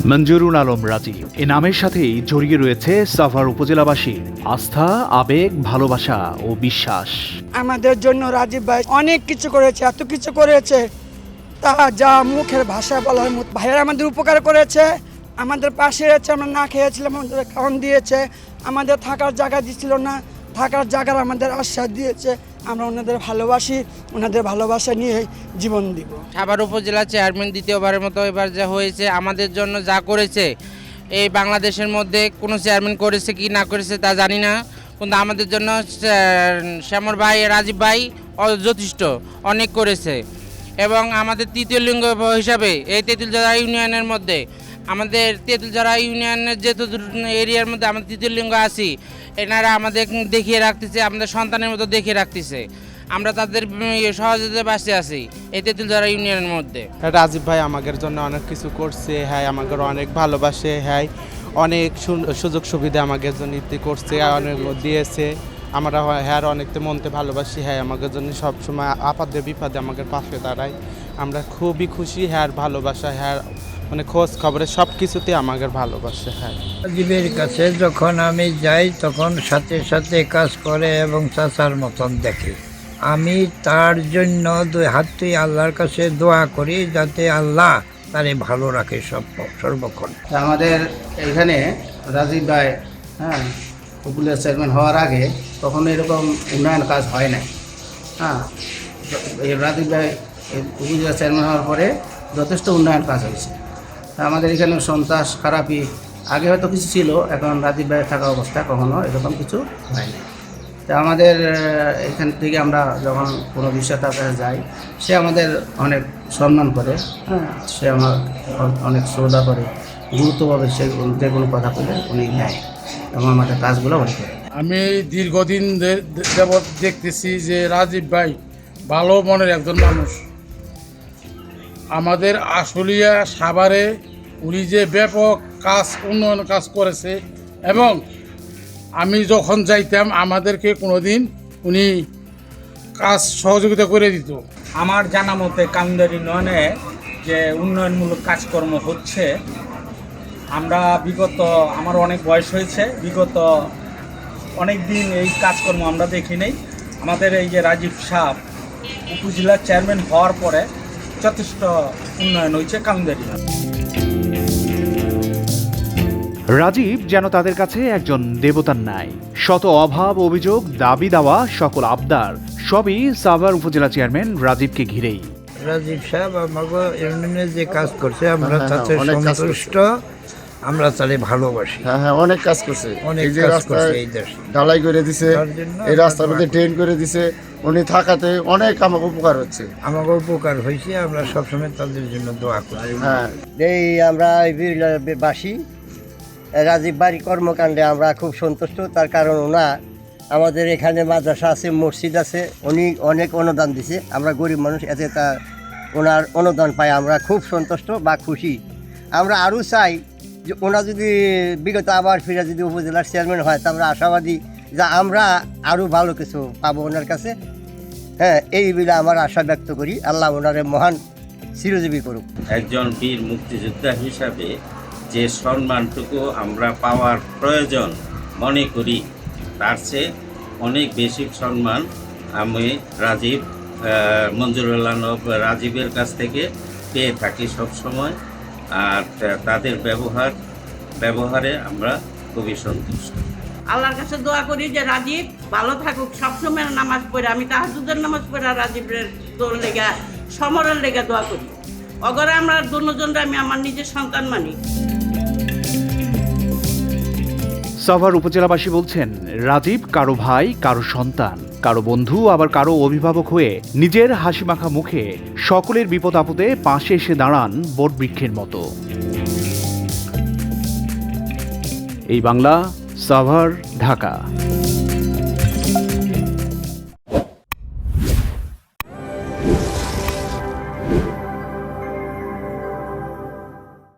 মঞ্জুরুল আলম রাজীব এ নামের সাথেই জড়িয়ে রয়েছে সাভার উপজেলাবাসীর আস্থা, আবেগ, ভালোবাসা ও বিশ্বাস। আমাদের জন্য রাজীব ভাই অনেক কিছু করেছে, এত কিছু করেছে তা যা মুখের ভাষা বলার মতো। ভাইয়েরা আমাদের উপকার করেছে, আমাদের পাশে রয়েছে, আমরা না খেয়েছিলাম আমাদের খাওয়ান দিয়েছে, আমাদের থাকার জায়গা দিচ্ছিল না, থাকার জায়গার আমাদের আশ্বাস দিয়েছে। আমরা ওনাদের ভালোবাসি, ওনাদের ভালোবাসা নিয়ে জীবন দিব। সাভার উপজেলা চেয়ারম্যান দ্বিতীয়বারের মতো এবার যা হয়েছে, আমাদের জন্য যা করেছে এই বাংলাদেশের মধ্যে কোনো চেয়ারম্যান করেছে কি না করেছে তা জানি না, কিন্তু আমাদের জন্য শ্যামর ভাই, রাজীব ভাই যথেষ্ট অনেক করেছে। এবং আমাদের তৃতীয় লিঙ্গ হিসাবে এই তেঁতুলজোড়া ইউনিয়নের মধ্যে, আমাদের তেঁতুলজোড়া ইউনিয়নের যে এরিয়ার মধ্যে আমাদের তৃতীয় লিঙ্গ আছি, এনারা আমাদের দেখিয়ে রাখতেছে, আমাদের সন্তানের মতো দেখিয়ে রাখতেছে। আমরা তাদের সহযোগিতায় বাঁচতে আছি এই তেঁতুলজোড়া ইউনিয়নের মধ্যে। রাজীব ভাই আমাদের জন্য অনেক কিছু করছে, হ্যাঁ আমাদের অনেক ভালোবাসে, হ্যাঁ অনেক সুযোগ সুবিধা আমাদের জন্য করছে, অনেক দিয়েছে। আমরা হ্যাঁ অনেকতে মনতে ভালোবাসি, হ্যাঁ আমাদের জন্য সবসময় আপাদে বিপদে আমাদের পাশে দাঁড়ায়। আমরা খুবই খুশি, হ্যাঁ ভালোবাসা, হ্যাঁ মানে খোঁজ খবরে সব কিছুতে আমাদের ভালোবাসে। হ্যাঁ রাজীবের কাছে যখন আমি যাই তখন সাথে সাথে কাজ করে এবং চাচার মতন দেখে। আমি তার জন্য দুই হাত তুই আল্লাহর কাছে দোয়া করি যাতে আল্লাহ তারে ভালো রাখে সর্বক্ষণ। আমাদের এখানে রাজীব ভাই উপজেলা চেয়ারম্যান হওয়ার আগে কখনো এরকম উন্নয়ন কাজ হয় নাই। এই রাজীব ভাই উপজেলা চেয়ারম্যান হওয়ার পরে যথেষ্ট উন্নয়ন কাজ হয়েছে। আমাদের এখানে সন্ত্রাস খারাপি আগে হয়তো কিছু ছিল, এখন রাজীব ভাই থাকা অবস্থায় কখনো এরকম কিছু হয় না। তা আমাদের এখান থেকে আমরা যখন কোনো বিষয় তার কাছে যাই, সে আমাদের অনেক সম্মান করে, সে আমার অনেক শ্রদ্ধা করে, গুরুত্বভাবে সে যে কোনো কথা বলে উনি নেয় এবং আমাদের কাজগুলো উনি করে। আমি দীর্ঘদিন যাবৎ দেখতেছি যে রাজীব ভাই ভালো মনের একজন মানুষ। আমাদের আশুলিয়া সাভারে উনি যে ব্যাপক কাজ, উন্নয়ন কাজ করেছে এবং আমি যখন যাইতাম আমাদেরকে কোনোদিন উনি কাজ সহযোগিতা করে দিত। আমার জানা মতে কাউন্দারি ইউনিয়নে যে উন্নয়নমূলক কাজকর্ম হচ্ছে, আমরা বিগত, আমার অনেক বয়স হয়েছে, বিগত অনেক দিন এই কাজকর্ম আমরা দেখি নেই। আমাদের এই যে রাজীব সাহেব উপজেলা চেয়ারম্যান হওয়ার পরে যথেষ্ট উন্নয়ন হয়েছে কাউন্দারি। রাজীব যেন তাদের কাছে একজন দেবতার ন্যায়। শত অভাব, অভিযোগ, দাবি দাওয়া, সকল আবদার সবই সাভার উপজেলা চেয়ারম্যান রাজীবকে ঘিরেই। রাজীব সাহেব আমাকে ইউনিয়নে যে কাজ করছে আমরা তাতে সন্তুষ্ট, আমরা তাহলে ভালোবাসি। হ্যাঁ অনেক কাজ করছে, অনেক কাজ করছে, এই দেশে ঢালাই করে দিছে, এই রাস্তার মধ্যে ড্রেন করে দিছে, উনি থাকাতে অনেক আমাকে উপকার হচ্ছে, আমাকে উপকার হয়েছে। আমরা সবসময় তাদের জন্য দোয়া করি। হ্যাঁ এই আমরা বাসী রাজীব বাড়ি কর্মকাণ্ডে আমরা খুব সন্তুষ্ট। তার কারণ ওনার আমাদের এখানে মাদ্রাসা আছে, মসজিদ আছে, উনি অনেক অনুদান দিছে। আমরা গরিব মানুষ, এতে তা ওনার অনুদান পাই আমরা খুব সন্তুষ্ট বা খুশি। আমরা আরও চাই যে ওনা যদি বিগত আবার ফিরে যদি উপজেলার চেয়ারম্যান হয়, তা আমরা আশাবাদী যে আমরা আরও ভালো কিছু পাবো ওনার কাছে। হ্যাঁ, এই বলে আমার আশা ব্যক্ত করি। আল্লাহ ওনারে মহান চিরজীবী করুক। একজন বীর মুক্তিযোদ্ধা হিসাবে যে সম্মানটুকু আমরা পাওয়ার প্রয়োজন মনে করি, তার চেয়ে অনেক বেশি সম্মান আমি মঞ্জুরুল আলম রাজীবের কাছ থেকে পেয়ে থাকি সবসময়। আর তাদের ব্যবহারে আমরা খুবই সন্তুষ্ট। আল্লাহর কাছে দোয়া করি যে রাজীব ভালো থাকুক, সবসময় নামাজ পড়ে, আমি তাহাজ্জুদের নামাজ পড়ে রাজীবের দোর লেগা সমরের লেগা দোয়া করি। অগরে আমরা দুজনরা আমি আমার নিজের সন্তান মানি। সাভার উপজেলাবাসী বলছেন, রাজীব কারো ভাই, কারো সন্তান, কারো বন্ধু, আবার কারো অভিভাবক হয়ে নিজের হাসিমাখা মুখে সকলের বিপদ আপদে পাশে এসে দাঁড়ান বটবৃক্ষের মতো। এই বাংলা, সাভার, ঢাকা।